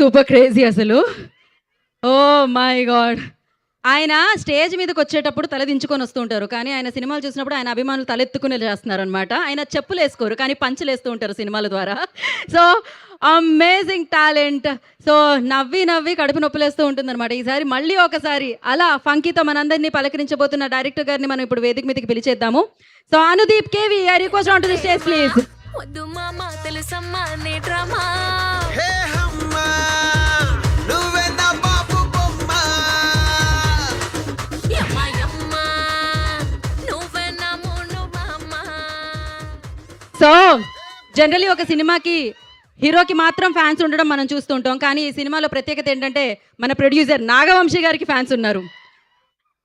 Super crazy అసలు. Oh my God! ఆయన stage మీదకొచ్చేటప్పుడు తల దించుకొని వస్తూ ఉంటారు. కానీ ఆయన సినిమాలు చూసినప్పుడు ఆయన అభిమానులు తలెత్తుకుని చేస్తున్నారనమాట. ఆయన చెప్పులేసుకోరు. కానీ పంచులేస్తూ ఉంటారు సినిమాల ద్వారా. So, amazing talent. సో, నవ్వి నవ్వి కడుపు నొప్పులేస్తూ ఉంటుందనమాట. ఈసారి మళ్ళీ ఒకసారి అలా ఫంకీతో మనందరినీ పలకరించబోతున్న డైరెక్టర్ గారిని మనం ఇప్పుడు వేదిక మీదకి పిలిచేద్దాము. So, Anudeep KV, I request on to the stage please. వద్దు మామ తెలుసమ్మా నీ డ్రామా సో జనరలీ ఒక సినిమాకి హీరోకి మాత్రం ఫ్యాన్స్ ఉండడం మనం చూస్తుంటాం. కానీ ఈ సినిమాలో ప్రత్యేకత ఏంటంటే మన ప్రొడ్యూసర్ నాగవంశీ గారికి ఫ్యాన్స్ ఉన్నారు.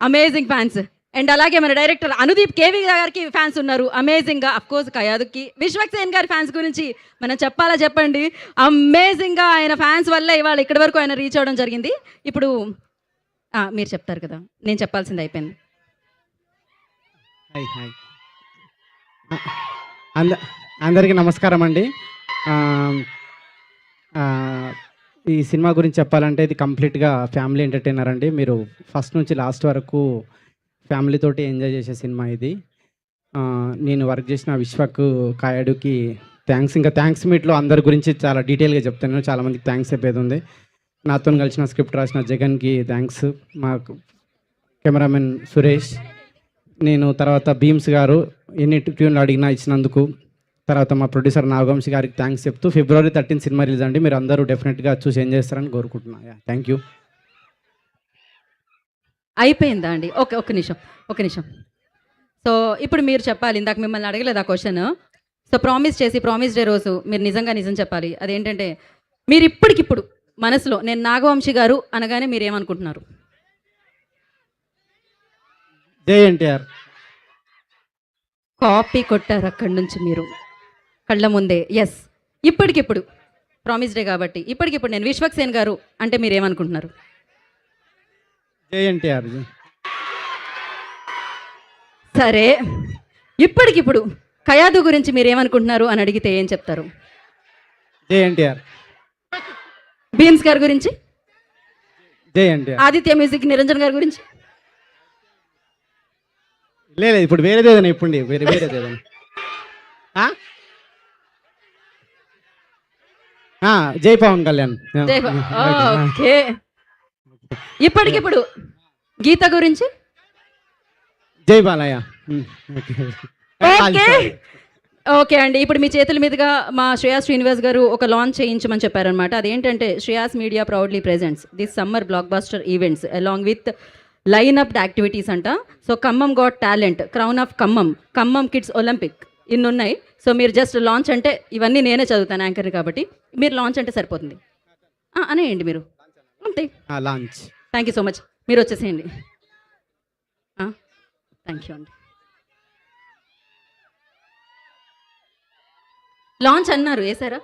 Amazing fans. అండ్ అలాగే మన డైరెక్టర్ అనుదీప్ కేవి గారికి ఫ్యాన్స్ ఉన్నారు అమేజింగ్గా. అఫ్కోర్స్ కయాదుకి విశ్వక్సేన్ గారి ఫ్యాన్స్ గురించి మనం చెప్పాలా చెప్పండి. అమేజింగ్గా ఆయన ఫ్యాన్స్ వల్ల ఇవాళ ఇక్కడి వరకు ఆయన రీచ్ అవ్వడం జరిగింది. ఇప్పుడు మీరు చెప్తారు కదా, నేను చెప్పాల్సింది అయిపోయింది. హాయ్ హాయ్ అందరికీ నమస్కారం అండి. ఈ సినిమా గురించి చెప్పాలంటే ఇది కంప్లీట్గా ఫ్యామిలీ ఎంటర్టైనర్ అండి. మీరు ఫస్ట్ నుంచి లాస్ట్ వరకు ఫ్యామిలీతోటి ఎంజాయ్ చేసే సినిమా ఇది. నేను వర్క్ చేసిన విశ్వక్ కాయడుకి థ్యాంక్స్. ఇంకా థ్యాంక్స్ మీట్లో అందరి గురించి చాలా డీటెయిల్గా చెప్తాను. చాలామందికి థ్యాంక్స్ చెప్పేది ఉంది. నాతో కలిసిన స్క్రిప్ట్ రాసిన జగన్కి థ్యాంక్స్, మా కెమెరామెన్ సురేష్, నేను తర్వాత భీమ్స్ గారు ఎన్ని ట్యూన్లు అడిగినా ఇచ్చినందుకు, తర్వాత మా ప్రొడ్యూసర్ నాగవంశీ గారికి థ్యాంక్స్ చెప్తూ February 13 సినిమా రిలీజ్ అండి. మీరు అందరూ డెఫినెట్గా చూసి ఎంజాయ్ చేస్తారని కోరుకుంటున్నాను. Thank you. అయిపోయిందా అండి? ఒక నిమిషం. సో ఇప్పుడు మీరు చెప్పాలి. ఇందాక మిమ్మల్ని అడగలేదు ఆ క్వశ్చన్. సో ప్రామిస్ డే రోజు మీరు నిజం చెప్పాలి. అదేంటంటే మీరు ఇప్పటికిప్పుడు మనసులో నేను నాగవంశీ గారు అనగానే మీరు ఏమనుకుంటున్నారు? జై ఎన్టీఆర్. కాపీ కొట్టారు అక్కడి నుంచి మీరు కళ్ళ ముందే. ఎస్, ఇప్పటికిప్పుడు ప్రామిస్ డే కాబట్టి ఇప్పటికిప్పుడు నేను విశ్వక్సేన్ గారు అంటే మీరు ఏమనుకుంటున్నారు? జై ఎన్టీఆర్. సరే, ఇప్పటికిప్పుడు కయాదు గురించి మీరు ఏమనుకుంటున్నారు అని అడిగితే ఏం చెప్తారు? జై ఎన్టీఆర్. బీన్స్ గారి గురించి? జై ఎన్టీఆర్. ఆదిత్య మ్యూజిక్ నిరంజన్ గారి గురించి? లేదు, ఇప్పుడు వేరేదేదైనా ఇప్పుడు వేరేదేదైనా జై పవన్ కళ్యాణ్. ఓకే, ఇప్పటికిప్పుడు గీత గురించి? జై బాలయ్య. ఓకే అండి. ఇప్పుడు మీ చేతుల మీదుగా మా శ్రేయాస్ శ్రీనివాస్ గారు ఒక లాంచ్ చేయించమని చెప్పారనమాట. అదేంటంటే Shreyas media proudly presents this summer block buster events along with line up activities అంట. So Khammam got talent, crown of Khammam kids olympic, ఇన్ని ఉన్నాయి. సో మీరు జస్ట్ లాంచ్ అంటే ఇవన్నీ నేనే చదువుతాను యాంకర్ని కాబట్టి మీరు లాంచ్ అంటే సరిపోతుంది అనేయండి మీరు అంతే. Launch. Thank you so much. మీరు వచ్చేసేయండి. థ్యాంక్ యూ అండి. లాంచ్ అన్నారు, వేసారా?